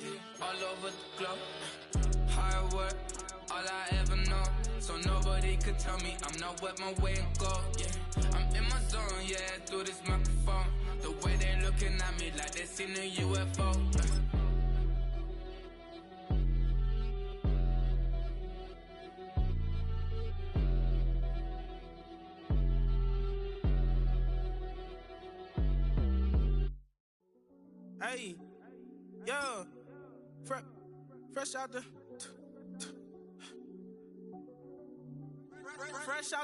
yeah, all over the globe. Hard work, all I ever know. So nobody could tell me I'm not wet my way and go, yeah. I'm in my zone, yeah, through this microphone. The way they're looking at me like they seen a UFO. Hey, yo, fresh out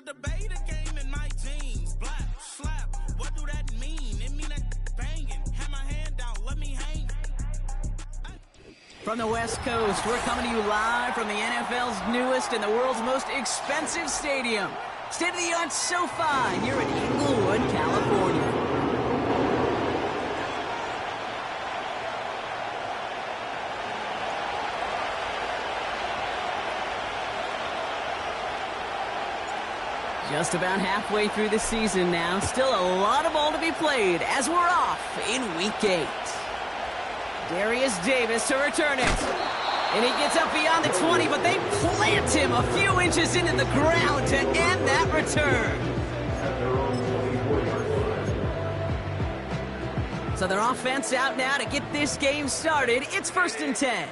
the beta game in my jeans. Black slap, what do that mean? It mean that banging. Have my hand out, let me hang. From the West Coast, we're coming to you live from the NFL's newest and the world's most expensive stadium. State-of-the-art SoFi here in Inglewood, California. Just about halfway through the season now. Still a lot of ball to be played as we're off in Week 8. Darius Davis to return it. And he gets up beyond the 20, but they plant him a few inches into the ground to end that return. So their offense out now to get this game started. It's 1st and 10.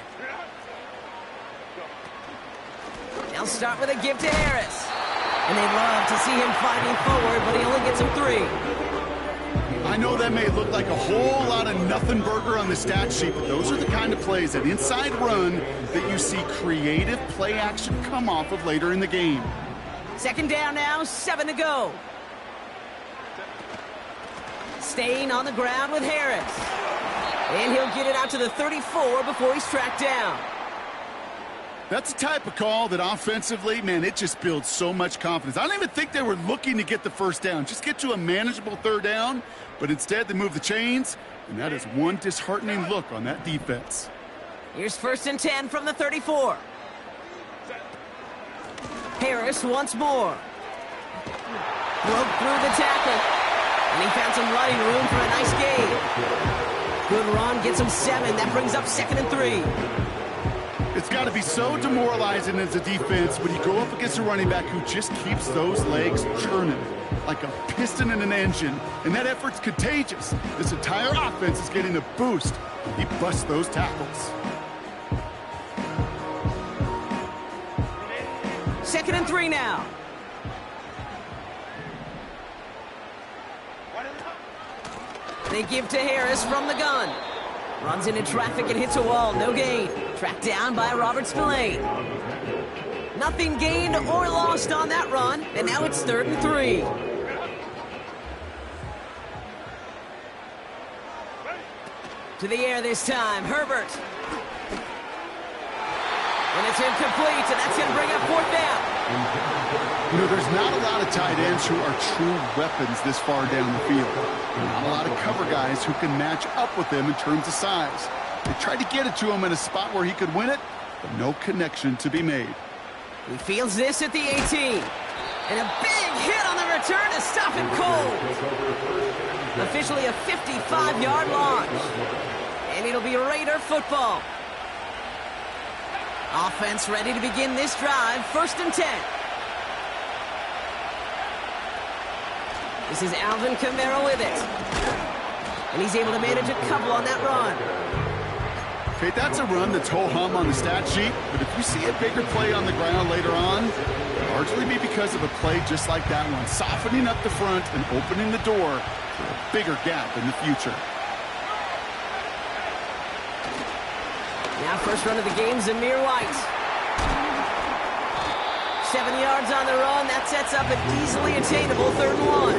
They'll start with a give to Harris. And they'd love to see him fighting forward, but he only gets him 3. I know that may look like a whole lot of nothing burger on the stat sheet, but those are the kind of plays, that inside run, that you see creative play action come off of later in the game. 2nd down now, 7 to go. Staying on the ground with Harris. And he'll get it out to the 34 before he's tracked down. That's the type of call that offensively, man, it just builds so much confidence. I don't even think they were looking to get the 1st down. Just get to a manageable 3rd down, but instead they move the chains, and that is one disheartening look on that defense. Here's 1st and 10 from the 34. Harris once more. Broke through the tackle, and he found some running room for a nice gain. Good run, gets him 7. That brings up 2nd and 3. It's got to be so demoralizing as a defense when you go up against a running back who just keeps those legs churning like a piston in an engine, and that effort's contagious. This entire offense is getting a boost. He busts those tackles. 2nd and 3 now. They give to Harris from the gun. Runs into traffic and hits a wall. No gain. Tracked down by Robert Spillane. Nothing gained or lost on that run. And now it's 3rd and 3. To the air this time. Herbert. And it's incomplete. And that's going to bring up 4th down. You know, there's not a lot of tight ends who are true weapons this far down the field. Not a lot of cover guys who can match up with them in terms of size. They tried to get it to him in a spot where he could win it, but no connection to be made. He fields this at the 18. And a big hit on the return to stop him cold. Officially a 55-yard launch. And it'll be Raider football. Offense ready to begin this drive. 1st and 10. This is Alvin Kamara with it. And he's able to manage a couple on that run. Okay, that's a run that's ho-hum on the stat sheet, but if you see a bigger play on the ground later on, it'll largely be because of a play just like that one, softening up the front and opening the door for a bigger gap in the future. Now first run of the game, Zamir White. 7 yards on the run. That sets up an easily attainable 3rd and 1.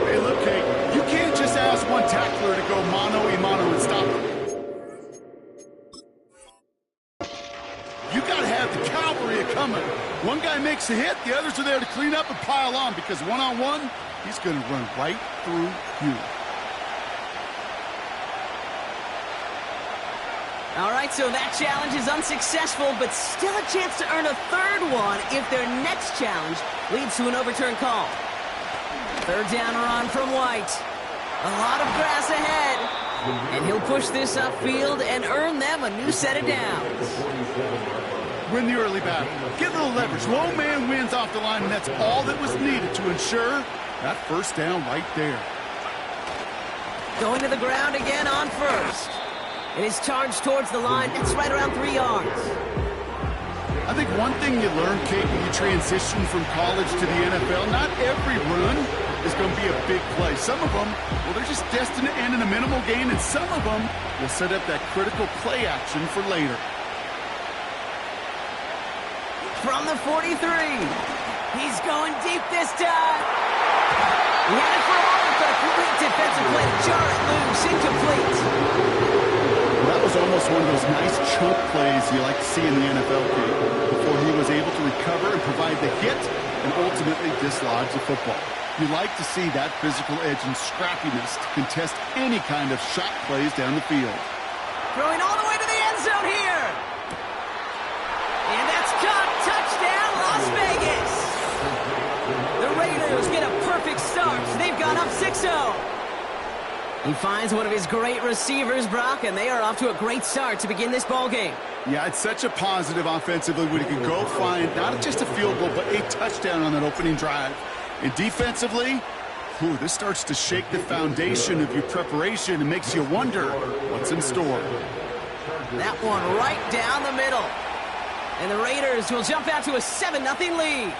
Hey, look, Kate, you can't just ask one tackler to go mano-a-mano and stop him. You got to have the cavalry coming. One guy makes a hit, the others are there to clean up and pile on, because one-on-one, he's going to run right through you. All right, so that challenge is unsuccessful, but still a chance to earn a 3rd one if their next challenge leads to an overturned call. 3rd down run from White. A lot of grass ahead. And he'll push this upfield and earn them a new set of downs. Win the early battle. Get a little leverage. Low man wins off the line, and that's all that was needed to ensure that first down right there. Going to the ground again on first. It is charged towards the line. It's right around 3 yards. I think one thing you learn, Kate, when you transition from college to the NFL, not every run is going to be a big play. Some of them, well, they're just destined to end in a minimal gain, and some of them will set up that critical play action for later. From the 43. He's going deep this time. He had it for a moment, but a complete defensive play to jar it loose. Incomplete. That was almost one of those nice chunk plays you like to see in the NFL, Kate, before he was able to recover and provide the hit and ultimately dislodge the football. You like to see that physical edge and scrappiness to contest any kind of shot plays down the field. Throwing all the way to the end zone here. And that's caught. Touchdown, Las Vegas. The Raiders get a perfect start. They've gone up 6-0. He finds one of his great receivers, Brock, and they are off to a great start to begin this ball game. Yeah, it's such a positive offensively when he can go find not just a field goal, but a touchdown on that opening drive. And defensively, this starts to shake the foundation of your preparation and makes you wonder what's in store. That one right down the middle. And the Raiders will jump out to a 7-0 lead.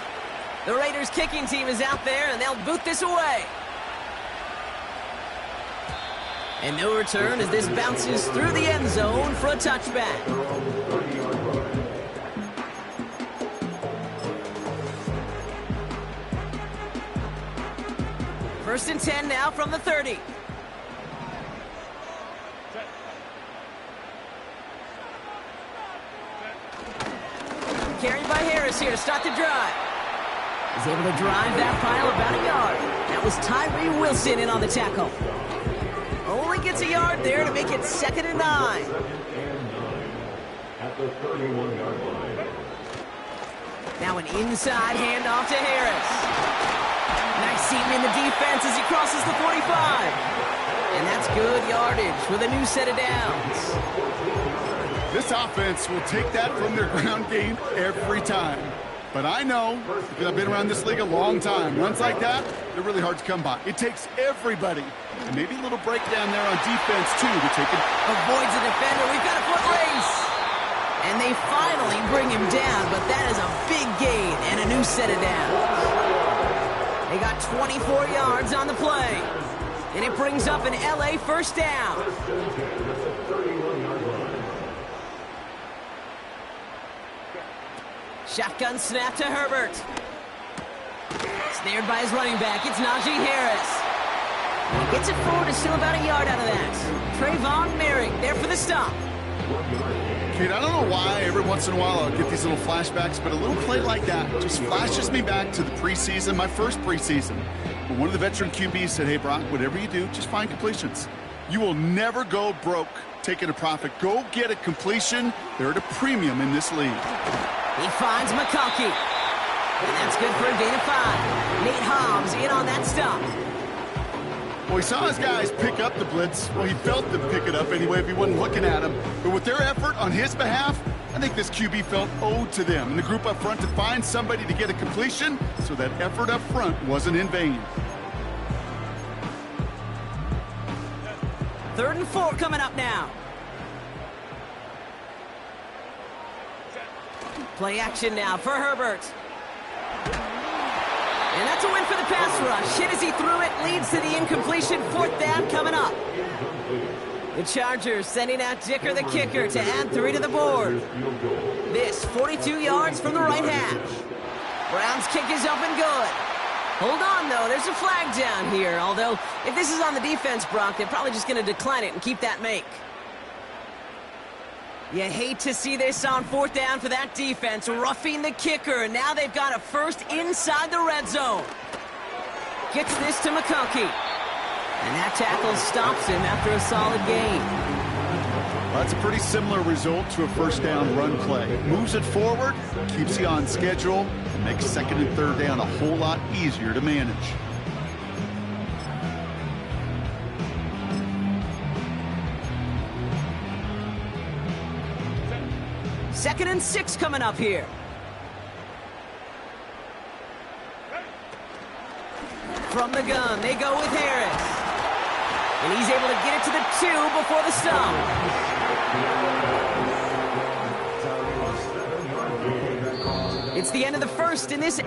The Raiders kicking team is out there, and they'll boot this away. And no return as this bounces through the end zone for a touchback. First and 10 now from the 30. Carried by Harris here to start the drive. He's able to drive that pile about a yard. That was Tyree Wilson in on the tackle. Only gets a yard there to make it 2nd and 9. At the 31-yard line. Now an inside handoff to Harris. Nice seam in the defense as he crosses the 45. And that's good yardage with a new set of downs. This offense will take that from their ground game every time. But I know, because I've been around this league a long time, runs like that, they're really hard to come by. It takes everybody. And maybe a little breakdown there on defense, too, to take it. Avoids a defender. We've got a foot race. And they finally bring him down, but that is a big gain and a new set of downs. They got 24 yards on the play. And it brings up an LA first down. Shotgun snap to Herbert. Snared by his running back. It's Najee Harris. And he gets it forward to still about a yard out of that. Trayvon Merrick there for the stop. Kid, I don't know why every once in a while I'll get these little flashbacks, but a little play like that just flashes me back to the preseason, my first preseason. When one of the veteran QBs said, hey, Brock, whatever you do, just find completions. You will never go broke taking a profit. Go get a completion. They're at a premium in this league. He finds McConkey. And that's good for a gain of 5. Nate Hobbs in on that stop. Well, he saw his guys pick up the blitz. Well, he felt them pick it up anyway if he wasn't looking at him. But with their effort on his behalf, I think this QB felt owed to them and the group up front to find somebody to get a completion so that effort up front wasn't in vain. 3rd and 4 coming up now. Play action now for Herbert. And that's a win for the pass rush. Hit as he threw it, leads to the incompletion. 4th down coming up. The Chargers sending out Dicker, the kicker, to add 3 to the board. This 42 yards from the right hash. Brown's kick is up and good. Hold on, though. There's a flag down here. Although, if this is on the defense, Brock, they're probably just going to decline it and keep that make. You hate to see this on 4th down for that defense, roughing the kicker, and now they've got a first inside the red zone. Gets this to McConkey. And that tackle stops him after a solid gain. Well, that's a pretty similar result to a first down run play. Moves it forward, keeps you on schedule, and makes 2nd and 3rd down a whole lot easier to manage. 2nd and 6 coming up here. From the gun, they go with Harris. And he's able to get it to the 2 before the stop. It's the end of the first in this.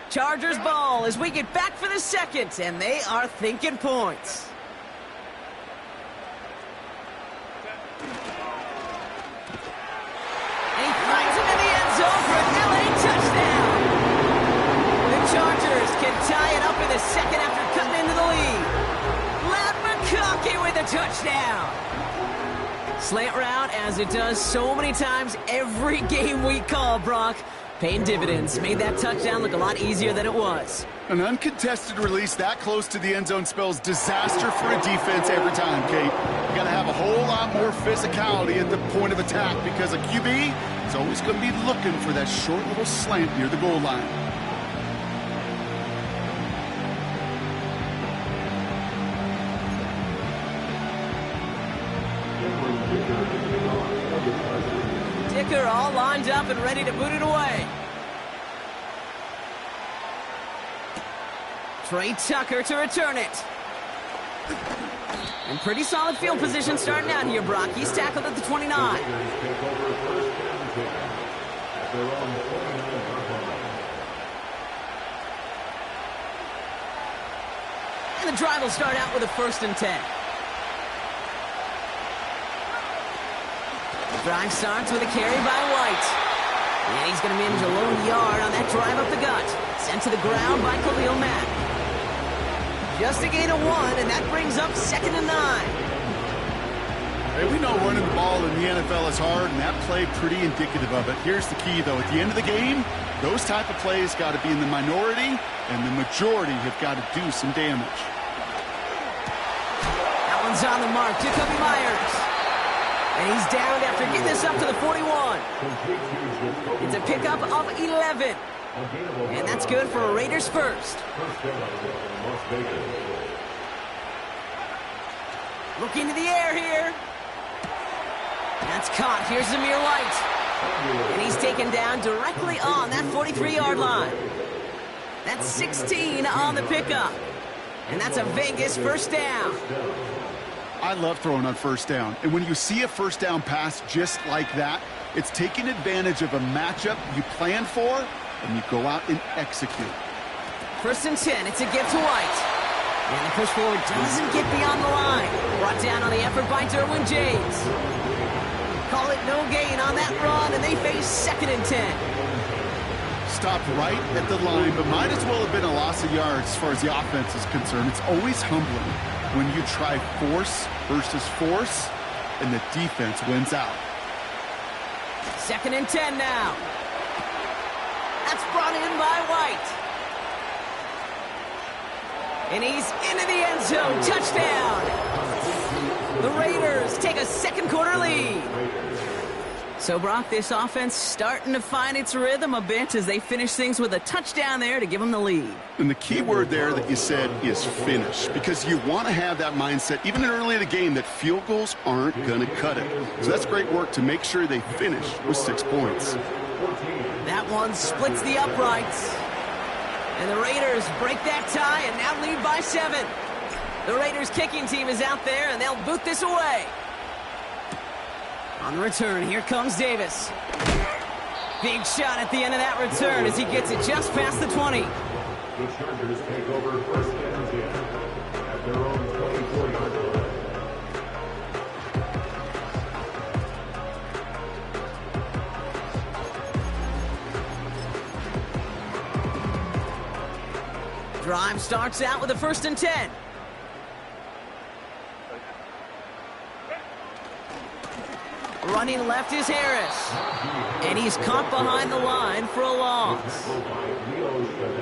Chargers ball as we get back for the second, and they are thinking points. And he finds him in the end zone for an LA touchdown. The Chargers can tie it up in the second after cutting into the lead. Matt McConkey with a touchdown. Slant route, as it does so many times every game we call, Brock. Paying dividends. Made that touchdown look a lot easier than it was. An uncontested release that close to the end zone spells disaster for a defense every time, Kate. You got to have a whole lot more physicality at the point of attack because a QB is always going to be looking for that short little slant near the goal line. Dicker all lined up and ready to boot it away. Trey Tucker to return it. And pretty solid field position starting out here, Brock. He's tackled at the 29. And the drive will start out with a 1st and 10. Drive starts with a carry by White. And he's going to manage a lone yard on that drive up the gut. Sent to the ground by Khalil Mack. Just a gain of 1, and that brings up 2nd and 9. Hey, we know running the ball in the NFL is hard, and that play pretty indicative of it. Here's the key, though. At the end of the game, those type of plays got to be in the minority, and the majority have got to do some damage. That one's on the mark. Jacoby Myers. And he's down after getting this up to the 41. It's a pickup of 11. And that's good for a Raiders first. Looking to the air here. That's caught. Here's Zamir White. And he's taken down directly on that 43-yard line. That's 16 on the pickup. And that's a Vegas first down. I love throwing on first down. And when you see a first down pass just like that, it's taking advantage of a matchup you planned for, and you go out and execute. 1st and 10. It's a give to White. And the push forward doesn't get beyond the line. Brought down on the effort by Derwin James. Call it no gain on that run, and they face 2nd and 10. Stopped right at the line, but might as well have been a loss of yards as far as the offense is concerned. It's always humbling when you try force versus force, and the defense wins out. 2nd and 10 now. That's brought in by White. And he's into the end zone. Touchdown. The Raiders take a 2nd quarter lead. So, Brock, this offense starting to find its rhythm a bit as they finish things with a touchdown there to give them the lead. And the key word there that you said is finish, because you want to have that mindset, even early in the game, that field goals aren't going to cut it. So that's great work to make sure they finish with 6 points. That one splits the uprights. And the Raiders break that tie and now lead by 7. The Raiders kicking team is out there, and they'll boot this away. On the return, here comes Davis. Big shot at the end of that return as he gets it just past the 20. The Chargers take over 1st and 10 at their own 24-yard line. Drive starts out with a 1st and 10. Running left is Harris. And he's caught behind the line for a loss.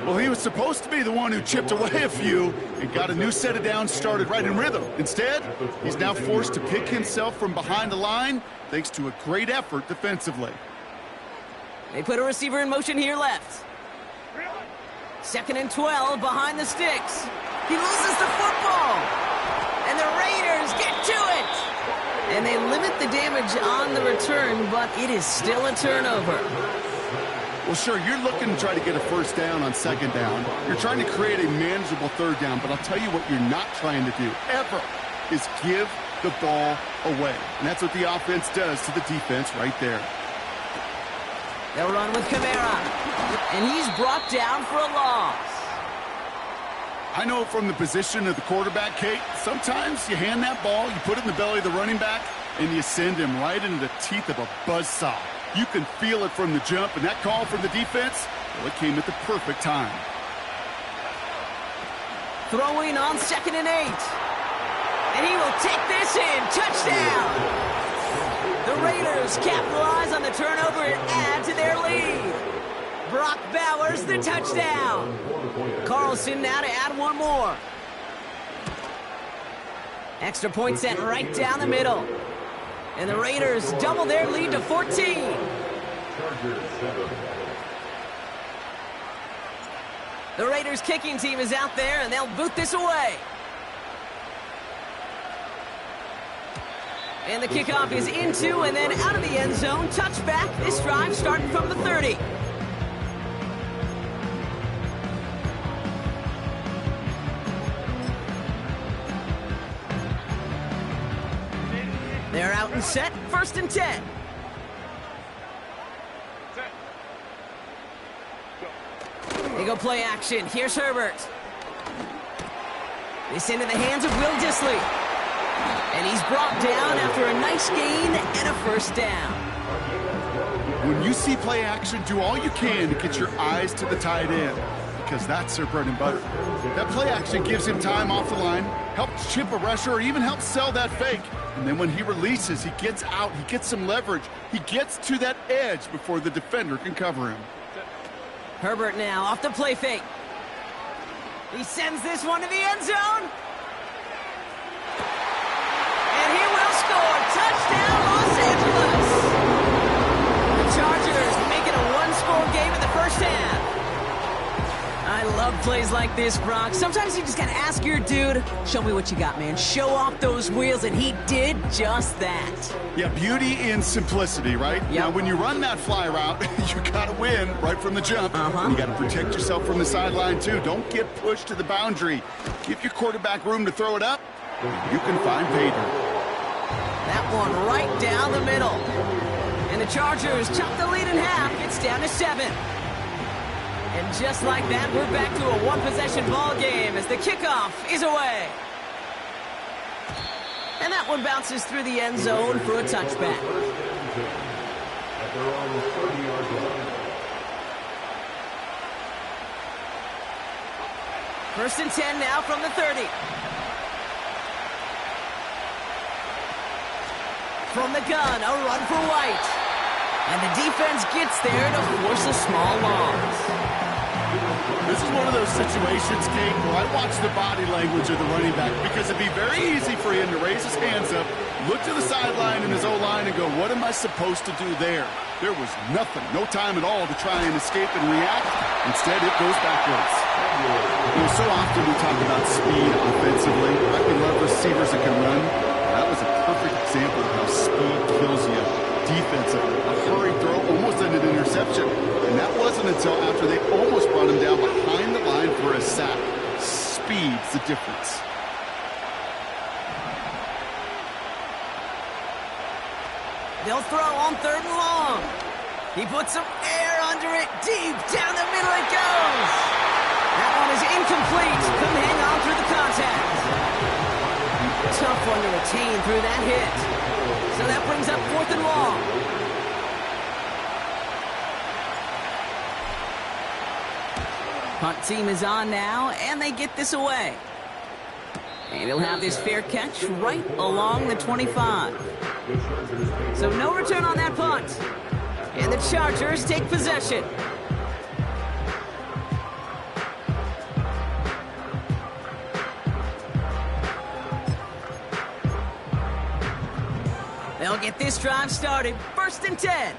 Well, he was supposed to be the one who chipped away a few and got a new set of downs started right in rhythm. Instead, he's now forced to pick himself from behind the line thanks to a great effort defensively. They put a receiver in motion here left. 2nd and 12 behind the sticks. He loses the football. And the Raiders get to it. And they limit the damage on the return, but it is still a turnover. Well, sure, you're looking to try to get a first down on 2nd down. You're trying to create a manageable 3rd down, but I'll tell you what you're not trying to do, ever, is give the ball away. And that's what the offense does to the defense right there. They'll run with Kamara. And he's brought down for a loss. I know from the position of the quarterback, Kate, sometimes you hand that ball, you put it in the belly of the running back, and you send him right into the teeth of a buzzsaw. You can feel it from the jump, and that call from the defense, well, it came at the perfect time. Throwing on 2nd and 8. And he will take this in. Touchdown! The Raiders capitalize on the turnover and add to their lead. Brock Bowers, the touchdown. Carlson now to add one more. Extra point sent right down the middle. And the Raiders double their lead to 14. The Raiders kicking team is out there, and they'll boot this away. And the kickoff is into and then out of the end zone. Touchback. This drive starting from the 30. They're out and set. 1st and 10. They go play action. Here's Herbert. They send in the hands of Will Dissly. And he's brought down after a nice gain and a first down. When you see play action, do all you can to get your eyes to the tight end, because that's their bread and butter. That play action gives him time off the line, helps chip a rusher, or even helps sell that fake. And then when he releases, he gets out, he gets some leverage. He gets to that edge before the defender can cover him. Herbert now off the play fake. He sends this one to the end zone. And he will score. Touchdown, Los Angeles. The Chargers make it a one-score game in the first half. I love plays like this, Brock. Sometimes you just got to ask your dude, show me what you got, man. Show off those wheels, and he did just that. Yeah, beauty in simplicity, right? Yep. Now, when you run that fly route, you got to win right from the jump. You got to protect yourself from the sideline, too. Don't get pushed to the boundary. Give your quarterback room to throw it up, and you can find pay dirt. That one right down the middle. And the Chargers chop the lead in half. It's down to 7. And just like that, we're back to a one-possession ball game as the kickoff is away. And that one bounces through the end zone for a touchback. First and 10 now from the 30. From the gun, a run for White. And the defense gets there to force a small loss. This is one of those situations, Kate, where I watch the body language of the running back, because it'd be very easy for him to raise his hands up, look to the sideline in his O-line and go, what am I supposed to do there? There was nothing, no time at all to try and escape and react. Instead, it goes backwards. You know, so often we talk about speed offensively, right? We love receivers that can run. That was a perfect example of how speed kills you defensively. A hurried throw almost ended an interception. And that wasn't until after they almost brought him down behind the line for a sack. Speed's the difference. They'll throw on 3rd and long. He puts some air under it. Deep down the middle it goes. That one is incomplete. Couldn't hang on through the contact. Tough one to retain through that hit. So that brings up 4th and long. Punt team is on now, and they get this away. And he'll have this fair catch right along the 25. So no return on that punt. And the Chargers take possession. They'll get this drive started. 1st and 10.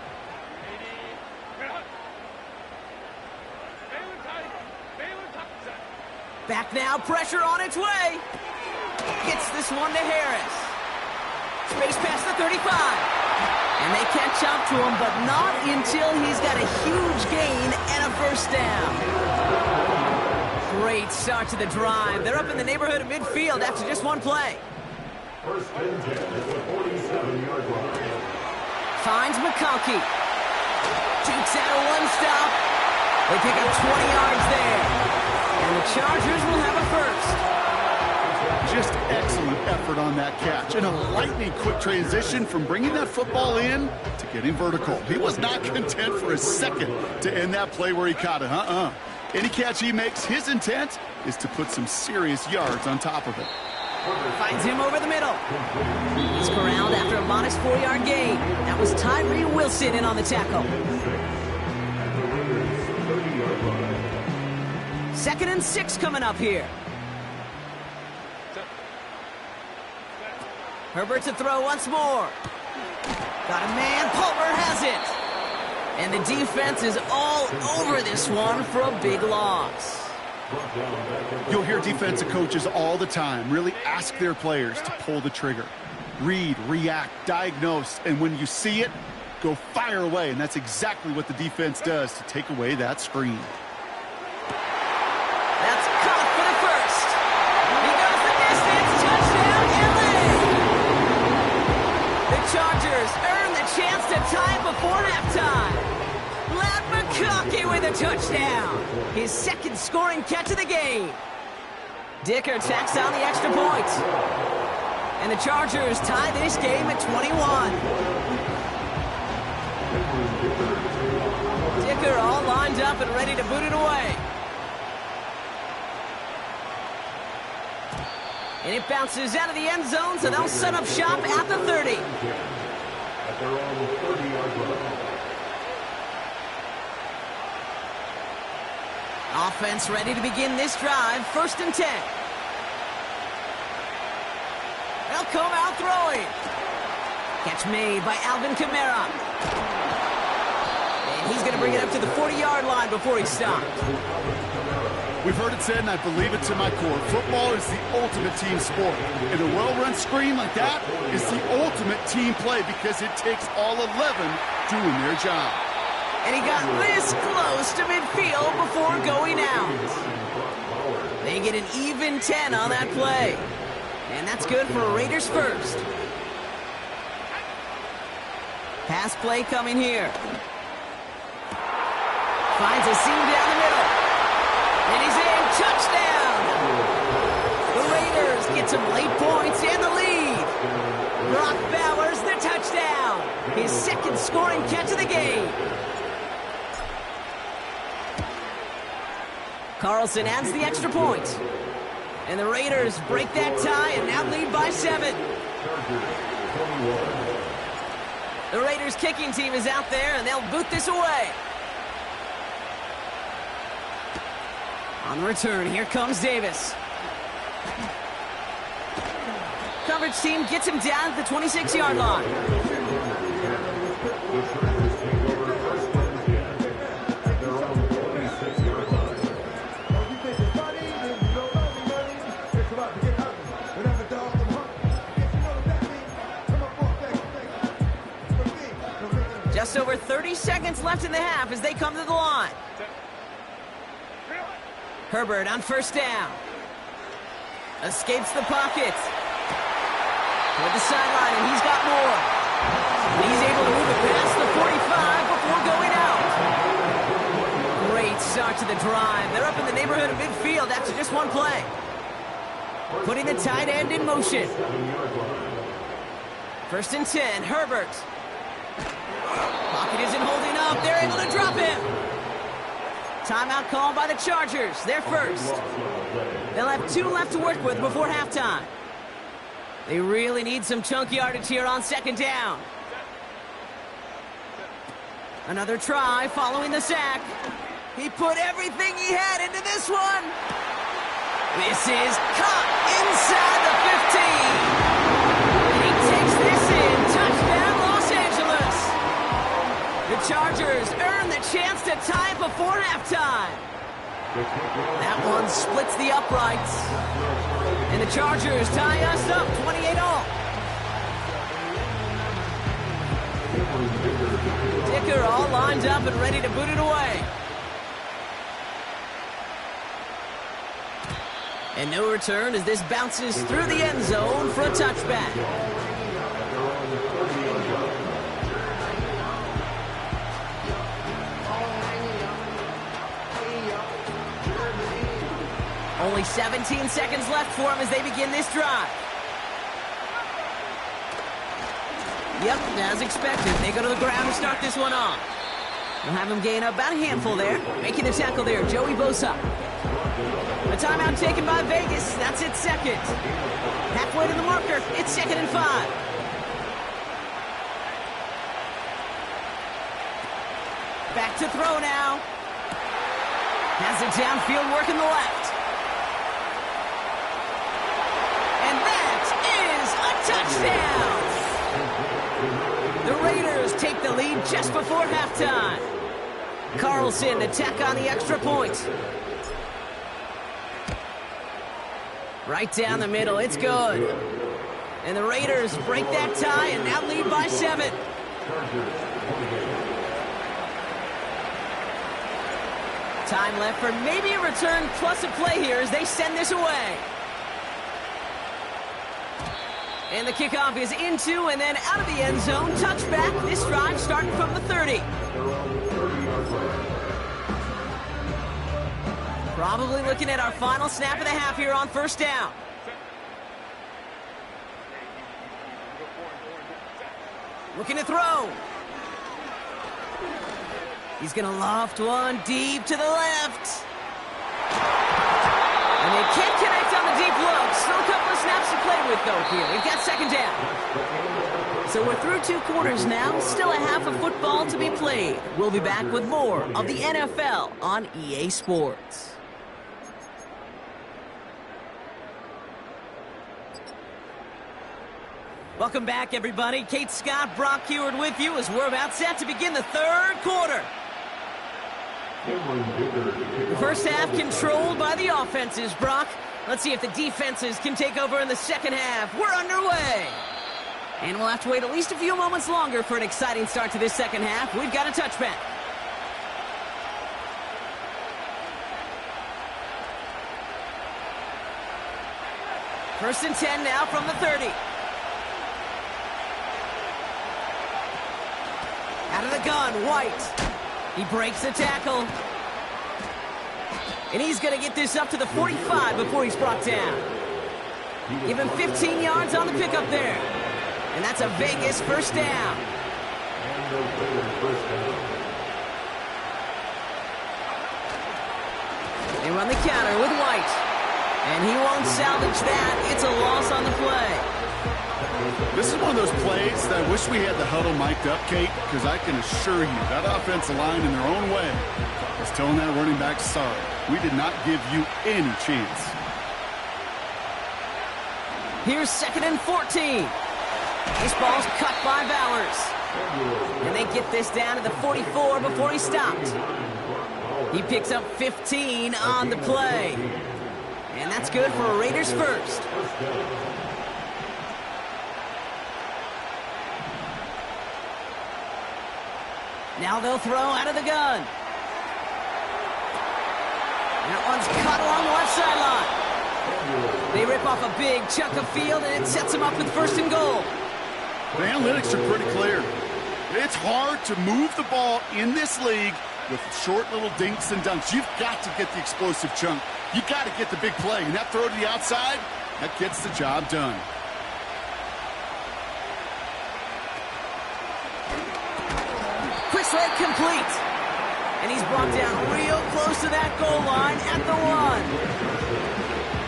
Back now, pressure on its way. Gets this one to Harris. Space past the 35. And they catch up to him, but not until he's got a huge gain and a first down. Great start to the drive. They're up in the neighborhood of midfield after just one play. First and 10 at the 47-yard line. Finds McConkey. Shoots out a one-stop. They pick up 20 yards there. And the Chargers will have a first. Just excellent effort on that catch. And a lightning quick transition from bringing that football in to getting vertical. He was not content for a second to end that play where he caught it. Any catch he makes, his intent is to put some serious yards on top of it. Finds him over the middle. He's corralled after a modest 4-yard gain. That was Tyree Wilson in on the tackle. 2nd and 6 coming up here. Herbert to throw once more. Got a man. Palmer has it. And the defense is all over this one for a big loss. You'll hear defensive coaches all the time really ask their players to pull the trigger. Read, react, diagnose, and when you see it, go fire away. And that's exactly what the defense does to take away that screen. That's caught for the first. He goes the distance. Touchdown, LA! The Chargers earn the chance to tie before halftime. Matt McConkey with a touchdown. His second scoring catch of the game. Dicker tacks on the extra point. And the Chargers tie this game at 21. Dicker all lined up and ready to boot it away. And it bounces out of the end zone, so they'll set up shop at the 30. At their own 30-yard line. Offense ready to begin this drive. 1st and 10. They'll come out throwing. Catch made by Alvin Kamara. And he's going to bring it up to the 40-yard line before he stopped. We've heard it said, and I believe it to my core. Football is the ultimate team sport. And a well-run screen like that is the ultimate team play because it takes all 11 doing their job. And he got this close to midfield before going out. They get an even 10 on that play. And that's good for a Raiders first. Pass play coming here. Finds a seam down the middle. And he's in. Touchdown! The Raiders get some late points and the lead. Brock Bowers, the touchdown. His second scoring catch of the game. Carlson adds the extra point. And the Raiders break that tie and now lead by 7. The Raiders kicking team is out there and they'll boot this away. On the return, here comes Davis. Coverage team gets him down at the 26-yard line. Just over 30 seconds left in the half as they come to the line. Herbert on 1st down. Escapes the pocket. Toward the sideline, and he's got more. And he's able to move it past the 45 before going out. Great start to the drive. They're up in the neighborhood of midfield after just one play. Putting the tight end in motion. 1st and 10, Herbert. Pocket isn't holding up. They're able to drop him. Timeout called by the Chargers. They're first. They'll have 2 left to work with before halftime. They really need some chunk yardage here on 2nd down. Another try following the sack. He put everything he had into this one. This is caught inside the 15. And he takes this in. Touchdown, Los Angeles. The Chargers earn the chance to tie it before halftime. That one splits the uprights. And the Chargers tie us up 28-all. Dicker all lined up and ready to boot it away. And no return as this bounces through the end zone for a touchback. Only 17 seconds left for them as they begin this drive. Yep, as expected, they go to the ground to start this one off. We'll have them gain about a handful there. Making the tackle there, Joey Bosa. A timeout taken by Vegas. That's its second. Halfway to the marker. It's 2nd and 5. Back to throw now. Has it downfield working the left. And that is a touchdown. The Raiders take the lead just before halftime. Carlson to tack on the extra point. Right down the middle, it's good. And the Raiders break that tie and now lead by 7. Time left for maybe a return plus a play here as they send this away. And the kickoff is into and then out of the end zone. Touchback, this drive starting from the 30. Probably looking at our final snap of the half here on first down. Looking to throw. He's going to loft one deep to the left. And they can't connect on the deep look. Still a couple of snaps to play with, though, here. We've got second down. So we're through 2 quarters now. Still a half of football to be played. We'll be back with more of the NFL on EA Sports. Welcome back, everybody. Kate Scott, Brock Heward with you as we're about set to begin the 3rd quarter. The first half controlled by the offenses, Brock. Let's see if the defenses can take over in the second half. We're underway. And we'll have to wait at least a few moments longer for an exciting start to this second half. We've got a touchback. First and 10 now from the 30. Out of the gun, White. He breaks the tackle. And he's going to get this up to the 45 before he's brought down. Give him 15 yards on the pickup there. And that's a Vegas first down. They run the counter with White. And he won't salvage that. It's a loss on the play. This is one of those plays that I wish we had the huddle mic'd up, Kate, because I can assure you that offensive line in their own way is telling that running back, sorry, we did not give you any chance. Here's 2nd and 14. This ball's cut by Bowers. And they get this down to the 44 before he stopped. He picks up 15 on the play. And that's good for a Raiders first. Now they'll throw out of the gun. That one's caught along the left sideline. They rip off a big chunk of field, and it sets them up with 1st and goal. The analytics are pretty clear. It's hard to move the ball in this league with short little dinks and dunks. You've got to get the explosive chunk. You've got to get the big play. And that throw to the outside, that gets the job done. Quick slant complete. And he's brought down real close to that goal line at the 1.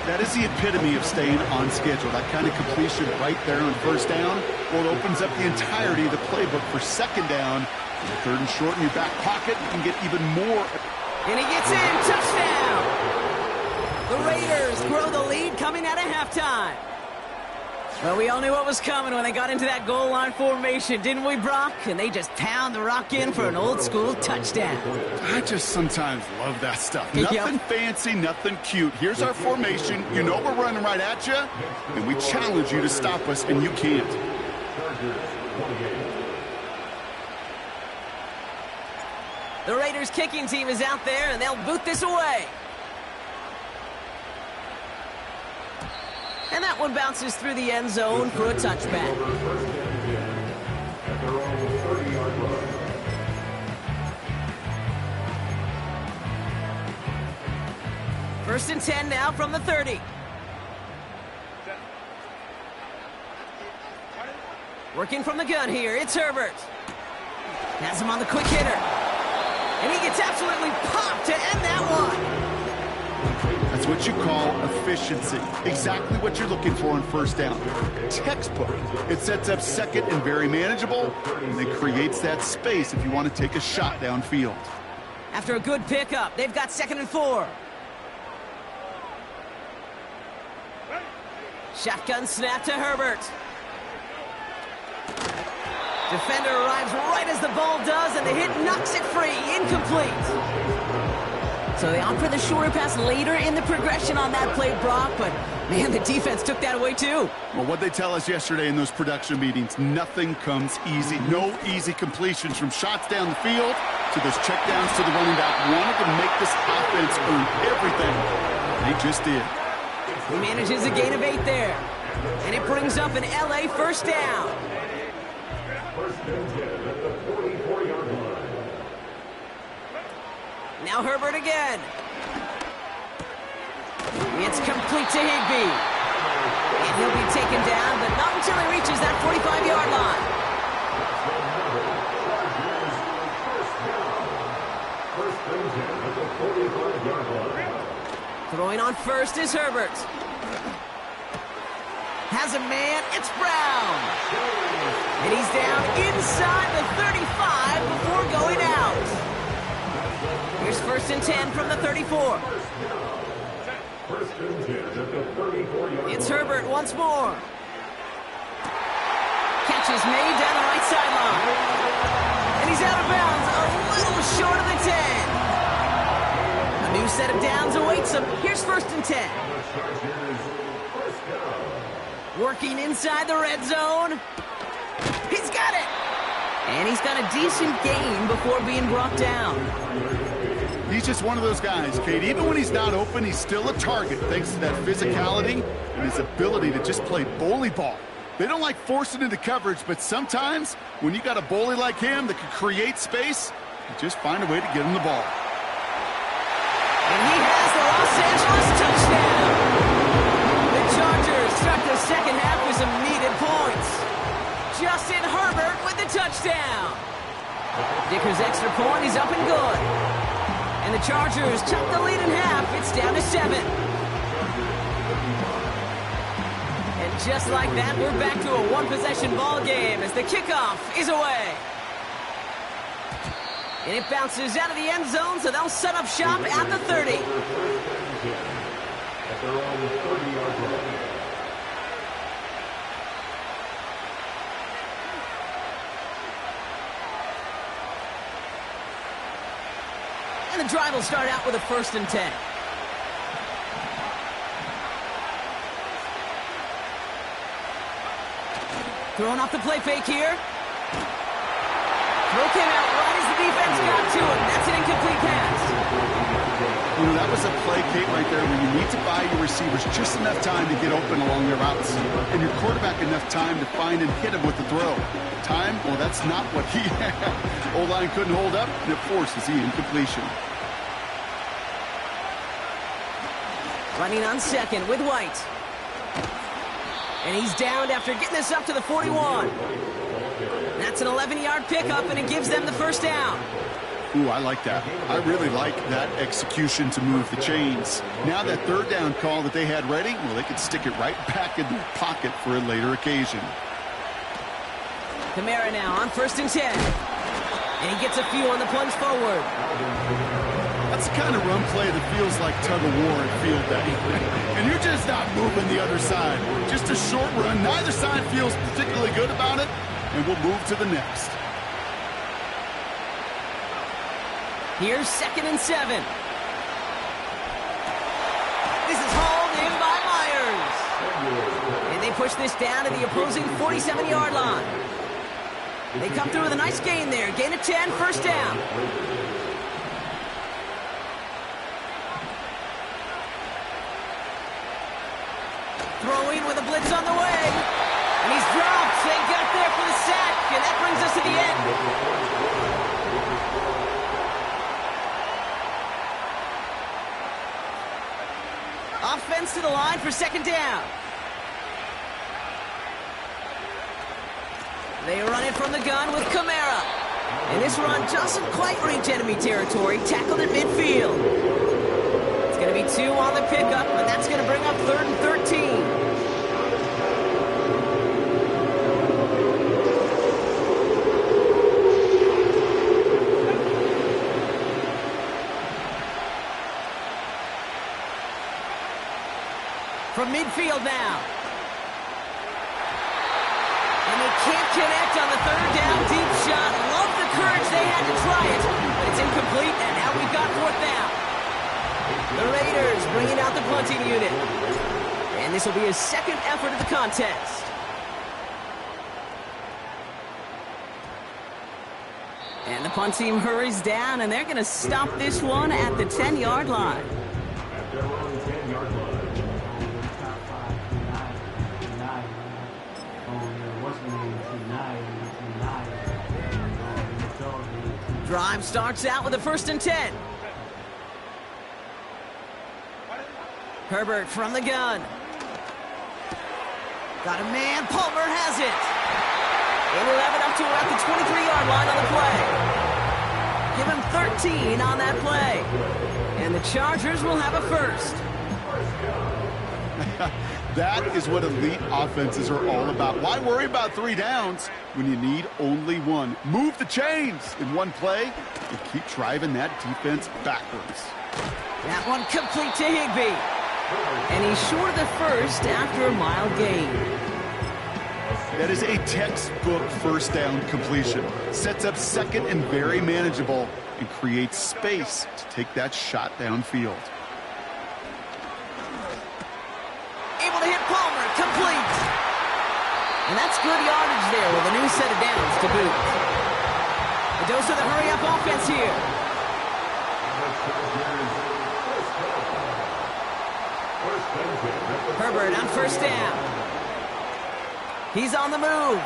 That is the epitome of staying on schedule. That kind of completion right there on first down. Well, it opens up the entirety of the playbook for second down. 3rd and short in your back pocket, you can get even more. And he gets in. Touchdown. The Raiders grow the lead coming out of halftime. Well, we all knew what was coming when they got into that goal line formation, didn't we, Brock? And they just pound the rock in for an old-school touchdown. I just sometimes love that stuff. Yep. Nothing fancy, nothing cute. Here's our formation. You know we're running right at you, and we challenge you to stop us, and you can't. The Raiders' kicking team is out there, and they'll boot this away. And that one bounces through the end zone for a touchback. First and 10 now from the 30. Working from the gun here, it's Herbert. Has him on the quick hitter. And he gets absolutely popped to end that one. That's what you call efficiency. Exactly what you're looking for in first down. Textbook. It sets up second and very manageable, and it creates that space if you want to take a shot downfield. After a good pickup, they've got 2nd and 4. Shotgun snap to Herbert. Defender arrives right as the ball does, and the hit knocks it free. Incomplete. So they opt for the shorter pass later in the progression on that play, Brock, but man, the defense took that away too. Well, what they tell us yesterday in those production meetings, nothing comes easy. No easy completions from shots down the field to those checkdowns to the running back. Wanted to make this offense earn everything. They just did. He manages a gain of 8 there, and it brings up an LA first down. Now Herbert again. It's complete to Higbee. And he'll be taken down, but not until he reaches that 45-yard line. Throwing on first is Herbert. Has a man, it's Brown. And he's down inside the 35 before going out. Here's first and 10 from the 34. It's Herbert once more. Catch is made down the right sideline. And he's out of bounds, a little short of the 10. A new set of downs awaits him. Here's first and 10. Working inside the red zone. He's got it. And he's got a decent gain before being brought down. He's just one of those guys, Kate. Even when he's not open, he's still a target thanks to that physicality and his ability to just play bully ball. They don't like forcing into coverage, but sometimes when you got a bully like him that can create space, you just find a way to get him the ball. And he has the Los Angeles touchdown. The Chargers start the second half with some needed points. Justin Herbert with the touchdown. Dicker's extra point is up and good. And the Chargers took the lead in half. It's down to 7. And just like that, we're back to a one-possession ball game as the kickoff is away. And it bounces out of the end zone, so they'll set up shop at the 30. And the drive will start out with a first and 10. Throwing off the play fake here. Throw came out right as the defense got to him. That's an incomplete pass. You know, that was a play, Kate, right there where you need to buy your receivers just enough time to get open along their routes. And your quarterback enough time to find and hit him with the throw. Time? Well, that's not what he had. O-line couldn't hold up, and it forces the incompletion. Running on second with White. And he's downed after getting this up to the 41. That's an 11-yard pickup, and it gives them the first down. Ooh, I like that. I really like that execution to move the chains. Now that third down call that they had ready, well, they could stick it right back in their pocket for a later occasion. Kamara now on first and 10. And he gets a few on the plunge forward. I That's the kind of run play that feels like tug-of-war at field day. And you're just not moving the other side. Just a short run. Neither side feels particularly good about it, and we'll move to the next. Here's 2nd and 7. This is hauled in by Myers. And they push this down to the opposing 47-yard line. They come through with a nice gain there. Gain of 10, first down. Throwing with a blitz on the way. And he's dropped. They got there for the sack. And that brings us to the end. Offense to the line for 2nd down. They run it from the gun with Kamara. And this run doesn't quite reach enemy territory. Tackled at midfield. It's going to be 2 on the pickup, and that's going to bring up 3rd and 13. From midfield now. And they can't connect on the 3rd down deep shot. Love the courage they had to try it. But it's incomplete, and now we've got 4th down. The Raiders bringing out the punting unit. And this will be his 2nd effort of the contest. And the punt team hurries down, and they're going to stop this one at the 10-yard line. At their own 10-yard line. Drive starts out with a 1st and 10. Herbert from the gun. Got a man. Palmer has it. And 11 up to around the 23-yard line on the play. Give him 13 on that play. And the Chargers will have a 1st. That is what elite offenses are all about. Why worry about 3 downs when you need only 1? Move the chains in one play and keep driving that defense backwards. That one complete to Higbee. And he's short of the 1st after a mile gain. That is a textbook 1st down completion. Sets up 2nd and very manageable and creates space to take that shot downfield. Able to hit Palmer, complete. And that's good yardage there with a new set of downs to boot. A dose of the hurry-up offense here. Herbert on 1st down. He's on the move.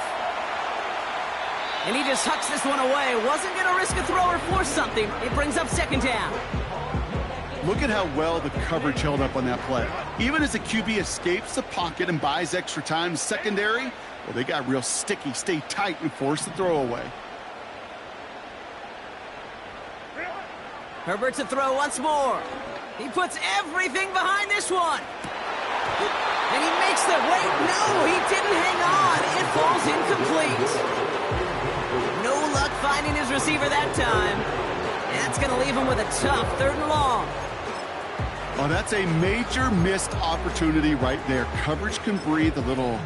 And he just hucks this one away. Wasn't going to risk a throw or force something. It brings up 2nd down. Look at how well the coverage held up on that play. Even as the QB escapes the pocket and buys extra time secondary, well, they got real sticky, stay tight, and force the throw away. Herbert to throw once more. He puts everything behind this one. And he makes the wait. No, he didn't hang on. It falls incomplete. No luck finding his receiver that time. And that's going to leave him with a tough 3rd and long. Oh, that's a major missed opportunity right there. Coverage can breathe a little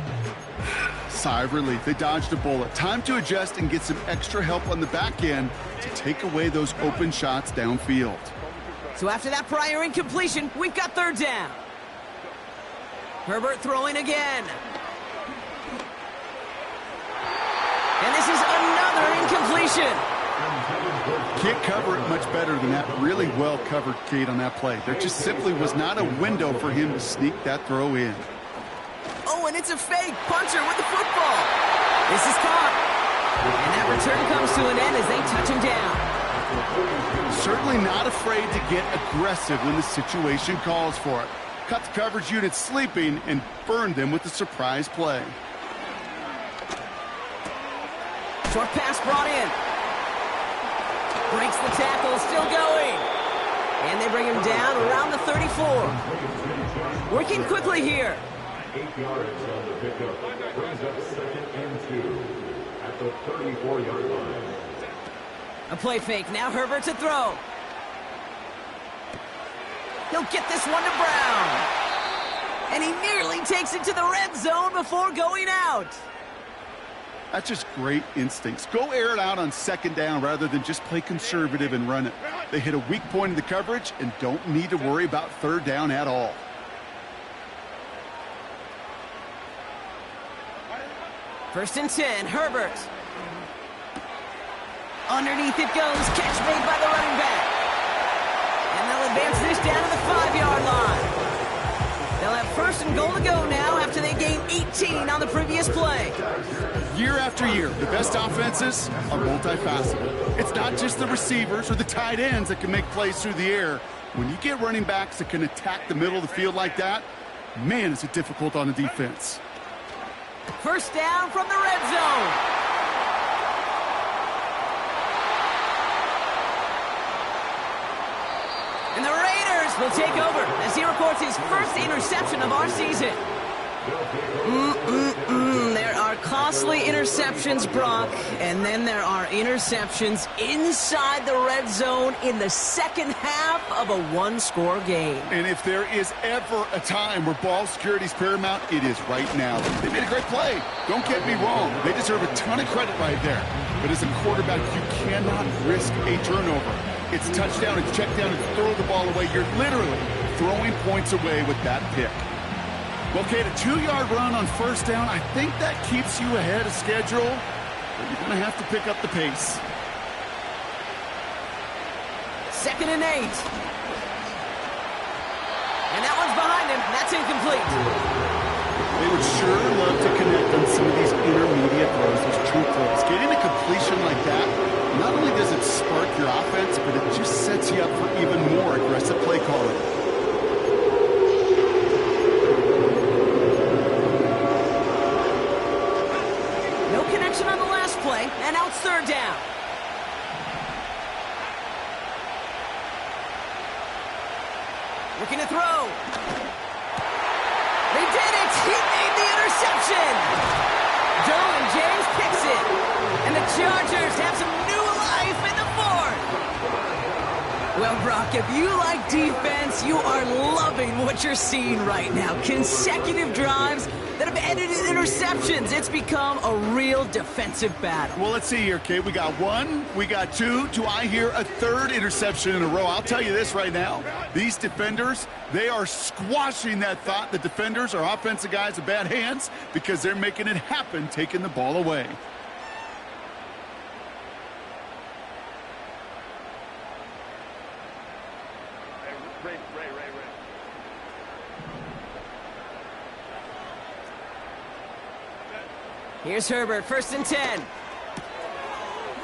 sigh of relief. They dodged a bullet. Time to adjust and get some extra help on the back end to take away those open shots downfield. So after that prior incompletion, we've got 3rd down. Herbert throwing again. And this is another incompletion. Can't cover it much better than that really well-covered Kate on that play. There just simply was not a window for him to sneak that throw in. Oh, and it's a fake. Punter with the football. This is caught. And that return comes to an end as they touch him down. Certainly not afraid to get aggressive when the situation calls for it. Cut the coverage unit sleeping and burned them with the surprise play. Short pass brought in. Breaks the tackle, still going. And they bring him down around the 34. Working quickly here. 8 yards on the pickup. Brings up 2nd and 2 at the 34-yard line. A play fake. Now Herbert to throw. He'll get this one to Brown. And he nearly takes it to the red zone before going out. That's just great instincts. Go air it out on second down rather than just play conservative and run it. They hit a weak point in the coverage and don't need to worry about third down at all. First and 10, Herbert. Underneath it goes, catch made by the running back. And they'll advance this down to the 5-yard line. They'll have first and goal to go now after they gained 18 on the previous play. Year after year, the best offenses are multifaceted. It's not just the receivers or the tight ends that can make plays through the air. When you get running backs that can attack the middle of the field like that, man, is it difficult on the defense. First down from the red zone. And the Raiders will take over as he records his first interception of our season. There are costly interceptions, Brock, and then there are interceptions inside the red zone in the second half of a one-score game. And if there is ever a time where ball security is paramount, it is right now. They made a great play. Don't get me wrong. They deserve a ton of credit right there. But as a quarterback, you cannot risk a turnover. It's touchdown, it's check down, it's throw the ball away. You're literally throwing points away with that pick. Okay, the 2-yard run on first down, I think that keeps you ahead of schedule, but you're going to have to pick up the pace. Second and 8. And that one's behind him. That's incomplete. They would sure love to connect on some of these intermediate throws, those true throws. Getting a completion like that, not only does it spark your offense, but it just sets you up for even more aggressive play calling. On the last play, and now it's third down. Looking to throw. They did it! He made the interception! Derwin James picks it, and the Chargers have some new life in the fourth. Well, Brock, if you like defense, you are loving what you're seeing right now. Consecutive drives that have ended in interceptions. It's become a real defensive battle. Well, let's see here, Kate. We got one, we got two. Do I hear a third interception in a row? I'll tell you this right now. These defenders, they are squashing that thought. The defenders are offensive guys with bad hands because they're making it happen, taking the ball away. Here's Herbert, first and 10.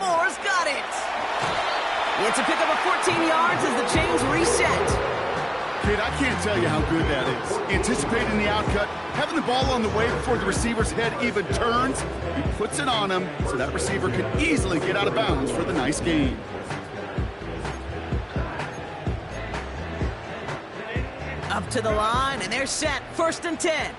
Moore's got it. It's a pickup of 14 yards as the chains reset. Kid, I can't tell you how good that is. Anticipating the outcut, having the ball on the way before the receiver's head even turns, he puts it on him so that receiver can easily get out of bounds for the nice gain. Up to the line, and they're set, first and 10.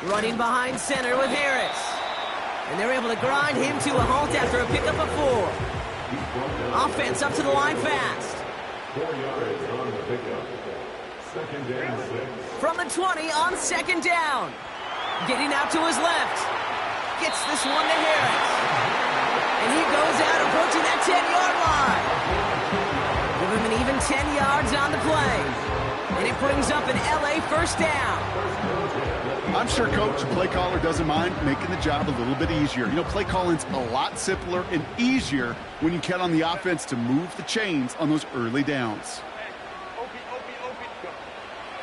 Running behind center with Harris. And they're able to grind him to a halt after a pickup of 4. Offense up to the line fast. 4 yards on the pickup. Second and 6. From the 20 on second down. Getting out to his left. Gets this one to Harris. And he goes out approaching that 10-yard line. Give him an even 10 yards on the play. And it brings up an LA first down. I'm sure Coach, the play caller, doesn't mind making the job a little bit easier. You know, play calling's a lot simpler and easier when you count on the offense to move the chains on those early downs.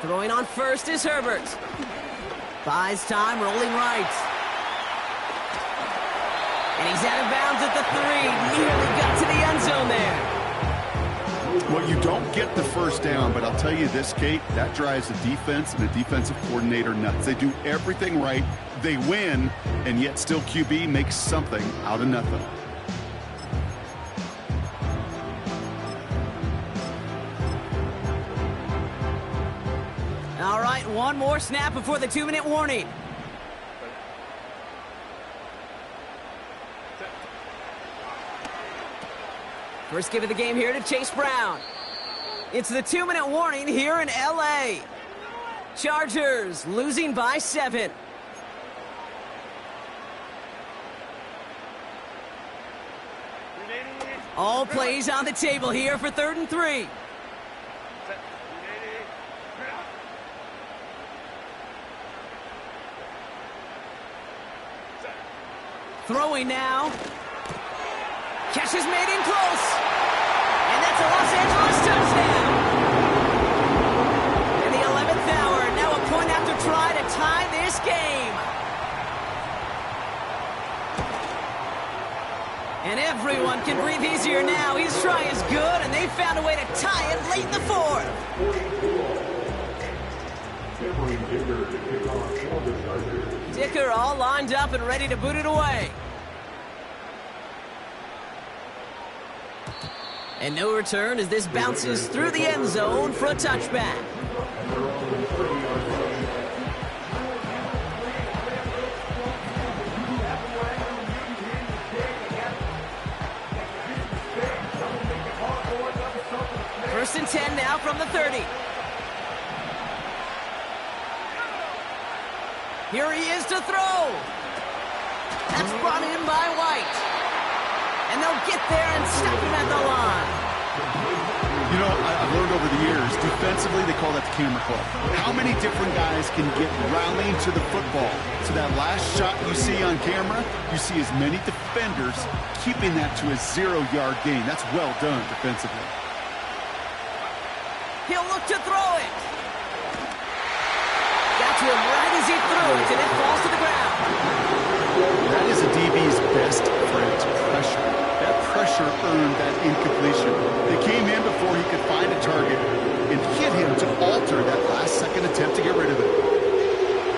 Throwing on first is Herbert. Buys time, rolling right. And he's out of bounds at the 3. Nearly got to the end zone there. Well, you don't get the first down, but I'll tell you this, Kate, that drives the defense and the defensive coordinator nuts. They do everything right, they win, and yet still QB makes something out of nothing. All right, One more snap before the 2-minute warning. First give of the game here to Chase Brown. It's the 2-minute warning here in LA. Chargers losing by 7. All plays on the table here for 3rd and 3. Throwing now. Catch is made in close. And that's a Los Angeles touchdown. In the 11th hour, now a point after try to tie this game. And everyone can breathe easier now. His try is good, and they found a way to tie it late in the 4th. Dicker all lined up and ready to boot it away. And no return as this bounces through the end zone for a touchback. First and 10 now from the 30. Here he is to throw. That's brought in by White. And they'll get there and stop him at the line. You know, I've learned over the years, defensively, they call that the camera club. How many different guys can get rallying to the football? So that last shot you see on camera, you see as many defenders keeping that to a 0-yard gain. That's well done defensively. He'll look to throw it. Got to him right as he threw it, and it falls to the ground. That is a DB's best friend, pressure. That pressure earned that incompletion. They came in before he could find a target and hit him to alter that last-second attempt to get rid of it.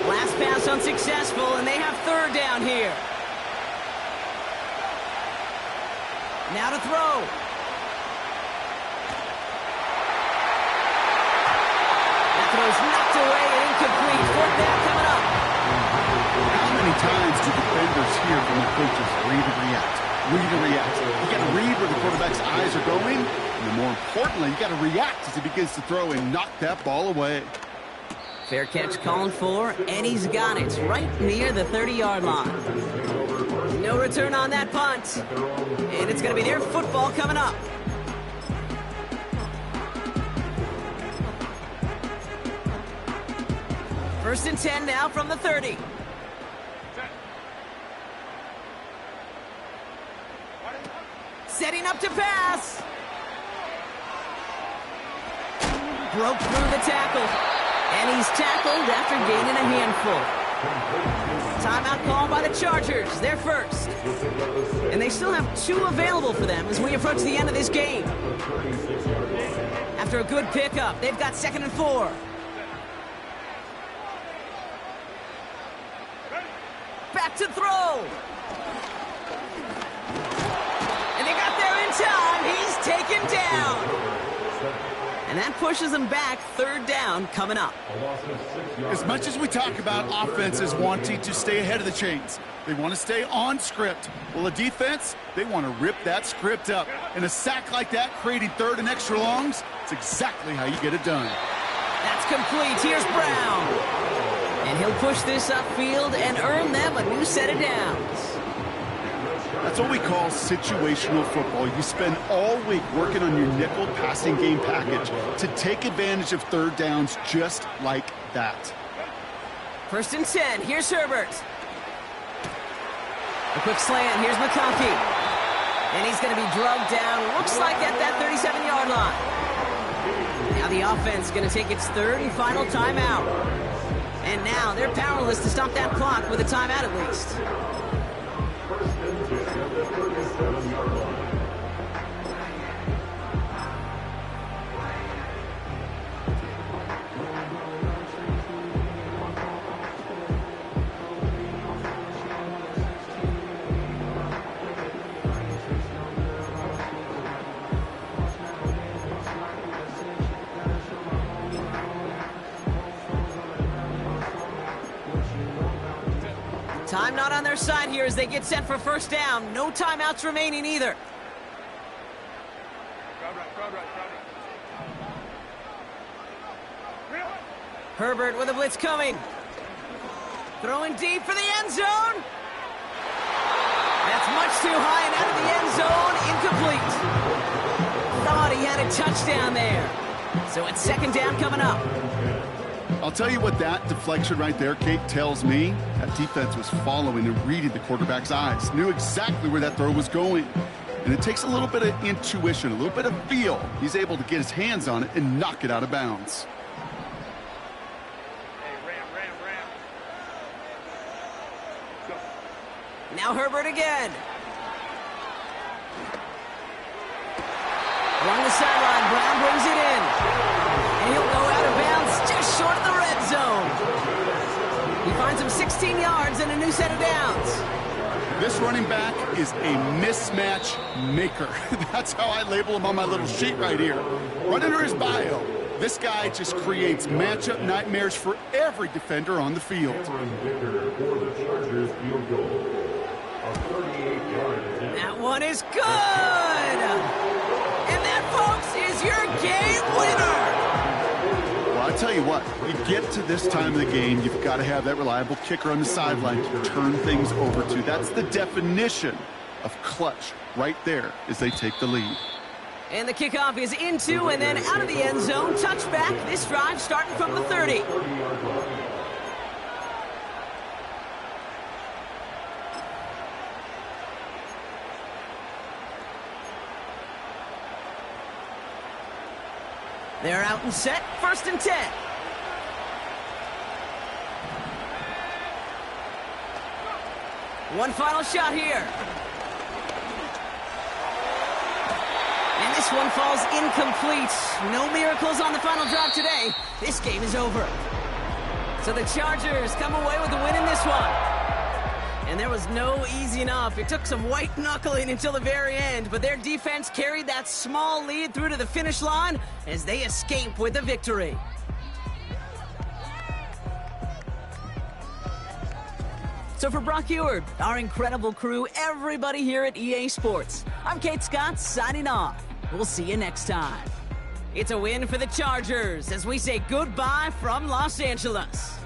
Last pass unsuccessful, and they have 3rd down here. Now to throw. That throw's knocked away and incomplete. 4th down coming up. How many times do defenders hear from their coaches, read and react? Read and react. You got to read where the quarterback's eyes are going, and more importantly, you got to react as he begins to throw and knock that ball away. Fair catch calling for, and he's got it right near the 30-yard line. No return on that punt, and it's going to be their football coming up. First and 10 now from the 30. Setting up to pass. Broke through the tackle. And he's tackled after gaining a handful. Timeout called by the Chargers. They're first. And they still have 2 available for them as we approach the end of this game. After a good pickup, they've got 2nd and 4. Back to throw. Time, he's taken down. And that pushes him back. 3rd down coming up. As much as we talk about offenses wanting to stay ahead of the chains, they want to stay on script. Well, a defense, they want to rip that script up. And a sack like that, creating 3rd and extra longs, it's exactly how you get it done. That's complete. Here's Brown. And he'll push this upfield and earn them a new set of downs. That's what we call situational football. You spend all week working on your nickel passing game package to take advantage of 3rd downs just like that. First and 10. Here's Herbert. A quick slant. Here's McConkey. And he's going to be drugged down. Looks like at that 37-yard line. Now the offense is going to take its 3rd and final timeout. And now they're powerless to stop that clock with a timeout at least. Time not on their side here as they get set for first down. No timeouts remaining either. Herbert with a blitz coming. Throwing deep for the end zone. That's much too high and out of the end zone. Incomplete. Thought he had a touchdown there. So it's second down coming up. I'll tell you what that deflection right there, Kate, tells me. That defense was following and reading the quarterback's eyes. Knew exactly where that throw was going. And it takes a little bit of intuition, a little bit of feel. He's able to get his hands on it and knock it out of bounds. Now Herbert again. Along the sideline, Brown brings it in. And he'll go out of bounds just short of the red zone. He finds him 16 yards and a new set of downs. This running back is a mismatch maker. That's how I label him on my little sheet right here. Right under his bio, this guy just creates matchup nightmares for every defender on the field. That one is good! And that, folks, is your game winner! Well, I tell you what, you get to this time of the game, you've got to have that reliable kicker on the sideline to turn things over to. That's the definition of clutch right there as they take the lead. And the kickoff is into and then out of the end zone. Touchback. This drive starting from the 30. They're out and set. First and 10. One final shot here. And this one falls incomplete. No miracles on the final drive today. This game is over. So the Chargers come away with a win in this one. And there was no easy enough. It took some white knuckling until the very end, but their defense carried that small lead through to the finish line as they escape with a victory. So for Brock Eward, our incredible crew, everybody here at EA Sports, I'm Kate Scott signing off. We'll see you next time. It's a win for the Chargers as we say goodbye from Los Angeles.